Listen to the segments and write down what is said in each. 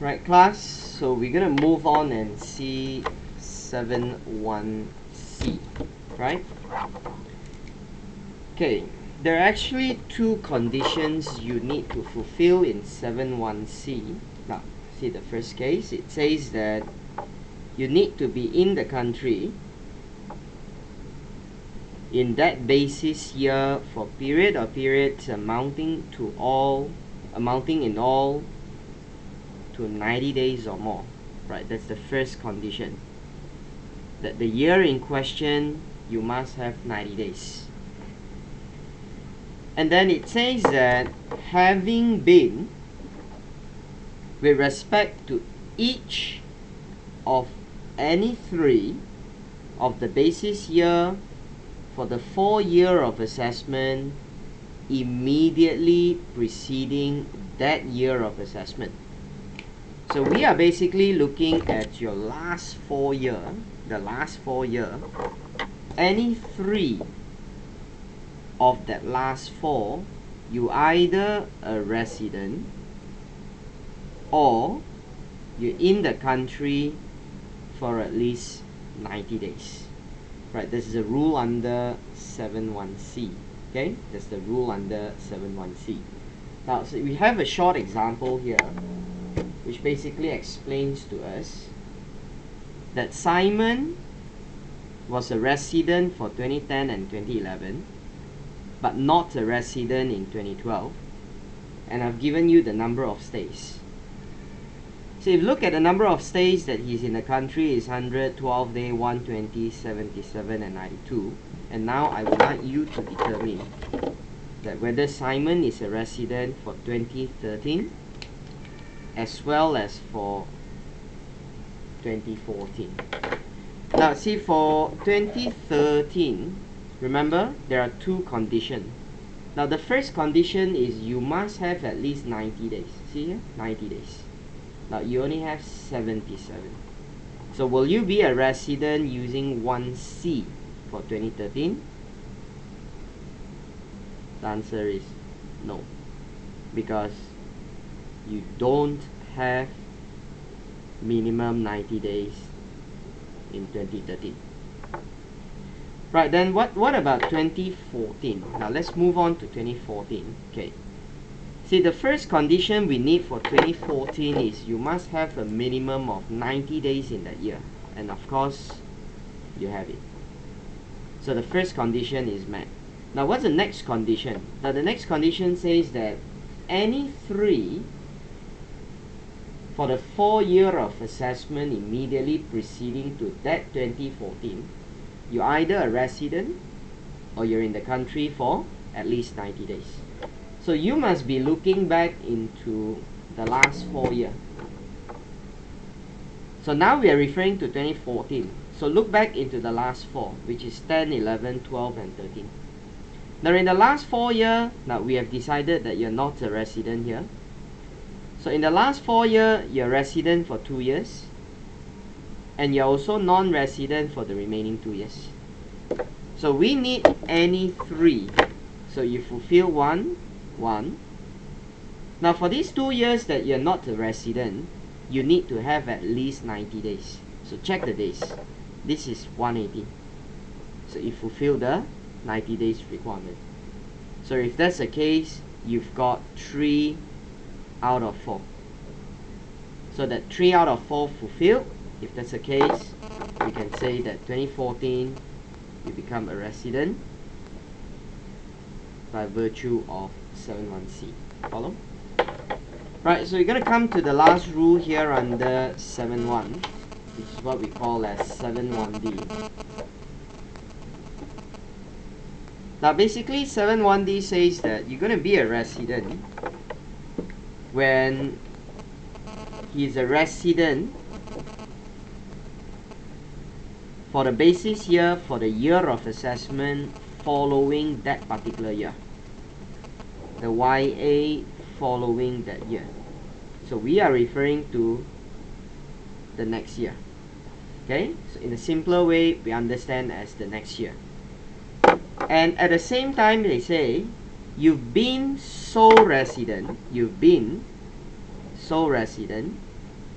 Right, class, so we're going to move on and see 7.1c, right? Okay, there are actually two conditions you need to fulfill in 7.1c. Now, see the first case, it says that you need to be in the country in that basis year for period or periods amounting in all to 90 days or more. Right, that's the first condition. That the year in question, you must have 90 days. And then it says that having been, with respect to each of any three of the basis year for the 4 year of assessment immediately preceding that year of assessment. So we are basically looking at your last 4 year, the last 4 year, any three of that last 4, you either a resident or you're in the country for at least 90 days. Right, this is a rule under 7.1c. Okay, that's the rule under 7.1c. Now, so we have a short example here which basically explains to us that Simon was a resident for 2010 and 2011 but not a resident in 2012, and I've given you the number of stays. So if you look at the number of stays that he's in the country is 100, 12 day, 120, 77 and 92, and now I would like you to determine that whether Simon is a resident for 2013 as well as for 2014. Now see, for 2013, remember there are two conditions. Now the first condition is you must have at least 90 days. See here, 90 days. Now you only have 77. So will you be a resident using 1C for 2013? The answer is no, because you don't have minimum 90 days in 2013. Right, then what about 2014? Now let's move on to 2014. Okay. See, the first condition we need for 2014 is you must have a minimum of 90 days in that year. And of course, you have it. So the first condition is met. Now what's the next condition? Now the next condition says that any three for the 4 year of assessment immediately preceding to that 2014, you're either a resident or you're in the country for at least 90 days. So you must be looking back into the last 4 years. So now we are referring to 2014. So look back into the last 4, which is 10, 11, 12 and 13. Now in the last 4 years, now we have decided that you're not a resident here. So in the last 4 years, you're resident for 2 years. And you're also non-resident for the remaining 2 years. So we need any 3. So you fulfill 1. Now for these 2 years that you're not a resident, you need to have at least 90 days. So check the days. This is 180. So you fulfill the 90 days requirement. So if that's the case, you've got 3 out of 4. So that 3 out of 4 fulfilled. If that's the case, we can say that 2014 you become a resident by virtue of 7.1c. Follow? Right, so we're going to come to the last rule here under 7.1, which is what we call as 7.1d. Now basically 7.1d says that you're going to be a resident when he's a resident for the basis year for the year of assessment following that particular year. The YA following that year. So we are referring to the next year. Okay, so in a simpler way, we understand as the next year. And at the same time, they say you've been sole resident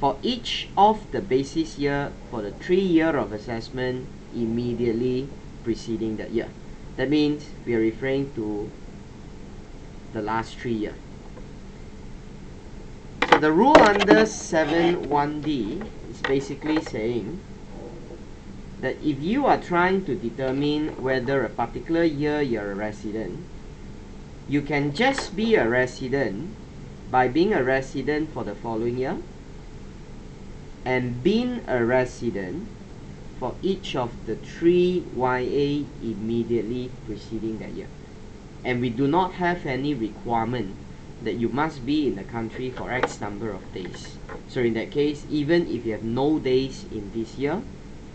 for each of the basis year for the 3-year of assessment immediately preceding that year. That means we are referring to the last 3 years. So the rule under 7(1)(d) is basically saying that if you are trying to determine whether a particular year you're a resident, you can just be a resident by being a resident for the following year and being a resident for each of the 3 YA immediately preceding that year. And we do not have any requirement that you must be in the country for X number of days. So in that case, even if you have no days in this year,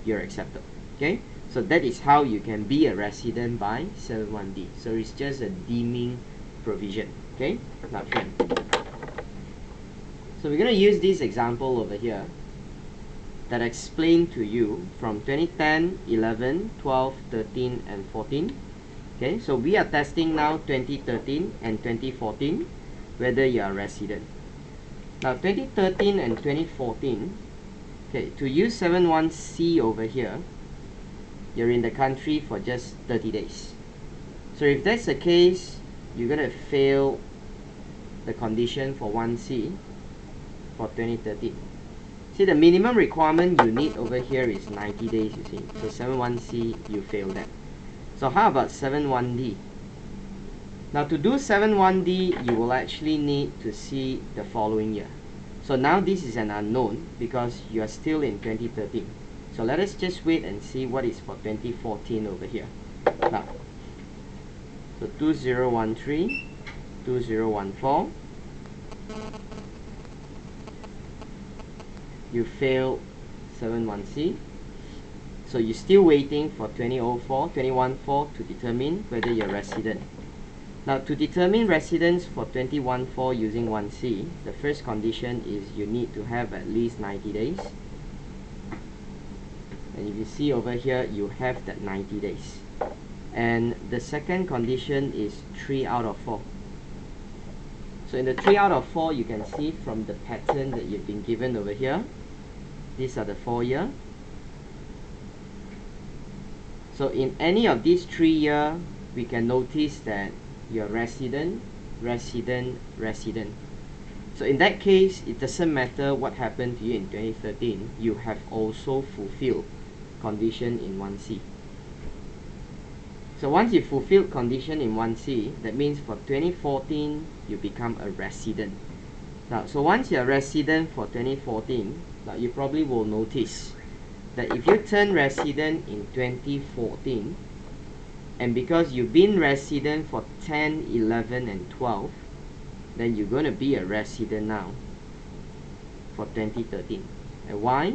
you're accepted. Okay, so that is how you can be a resident by 7(1)(d). So it's just a deeming provision. Okay, not friend. So we're going to use this example over here that explain to you from 2010, 11, 12, 13, and 14. Okay, so we are testing now 2013 and 2014 whether you are resident. Now 2013 and 2014, okay, to use 7(1)(c) over here, you're in the country for just 30 days. So if that's the case, you're going to fail the condition for 1C for 2013. See, the minimum requirement you need over here is 90 days, you see. So 7(1)(c), you fail that. So how about 7(1)(d)? Now to do 7(1)(d), you will actually need to see the following year. So now this is an unknown because you are still in 2013. So let us just wait and see what is for 2014 over here. Now, so 2013, 2014, you fail 7(1)(c). So you're still waiting for 2004, 21/4 to determine whether you're resident. Now to determine residence for 21/4 using 1C, the first condition is you need to have at least 90 days. And if you see over here, you have that 90 days. And the second condition is 3 out of 4. So in the 3 out of 4, you can see from the pattern that you've been given over here, these are the 4 year. So in any of these 3 year, we can notice that you're resident, resident, resident. So in that case, it doesn't matter what happened to you in 2013, you have also fulfilled condition in 1C. So once you fulfilled condition in 1C, that means for 2014, you become a resident. Now, so once you're a resident for 2014, now you probably will notice that if you turn resident in 2014, and because you've been resident for 10, 11, and 12, then you're going to be a resident now for 2013. And why?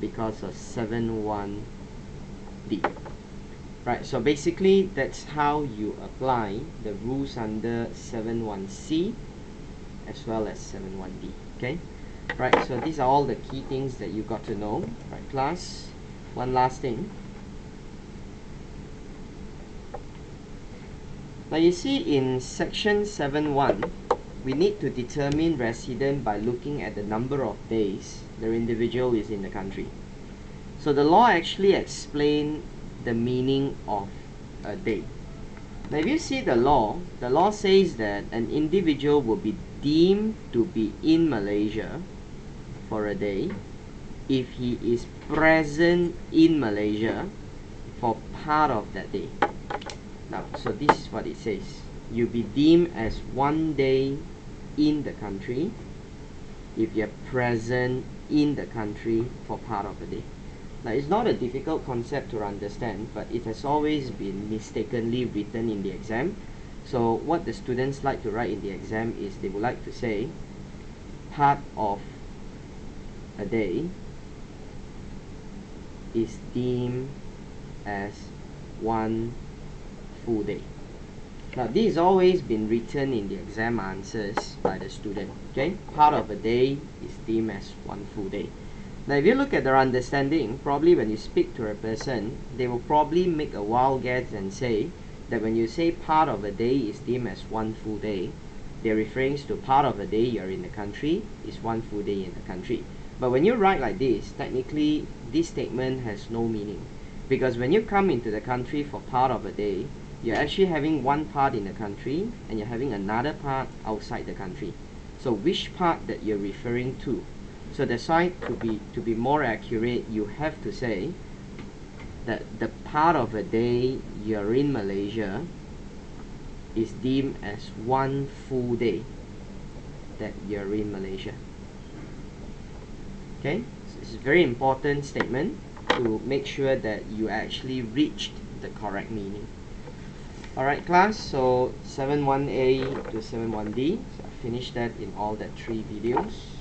Because of 7(1)(d). Right, so basically that's how you apply the rules under 7(1)(c) as well as 7(1)(d). Okay? Right, so these are all the key things that you got to know. Right, class, one last thing. Now you see in section 7(1), we need to determine resident by looking at the number of days the individual is in the country. So the law actually explains the meaning of a day. Now if you see the law says that an individual will be deemed to be in Malaysia for a day if he is present in Malaysia for part of that day. Now, so this is what it says. You'll be deemed as 1 day in the country if you're present in the country for part of the day. Now, it's not a difficult concept to understand, but it has always been mistakenly written in the exam. So what the students like to write in the exam is they would like to say part of a day is deemed as 1 full day. Now this has always been written in the exam answers by the student. Okay, part of a day is deemed as 1 full day. Now if you look at their understanding, probably when you speak to a person, they will probably make a wild guess and say that when you say part of a day is deemed as 1 full day, they're referring to part of a day you're in the country is 1 full day in the country. But when you write like this, technically this statement has no meaning, because when you come into the country for part of a day, you're actually having one part in the country and you're having another part outside the country. So which part that you're referring to? So that's why to be more accurate, you have to say that the part of a day you're in Malaysia is deemed as one full day that you're in Malaysia. Okay, so it's a very important statement to make sure that you actually reached the correct meaning. Alright class, so 7.1a to 7.1d, so I finished that in all that 3 videos.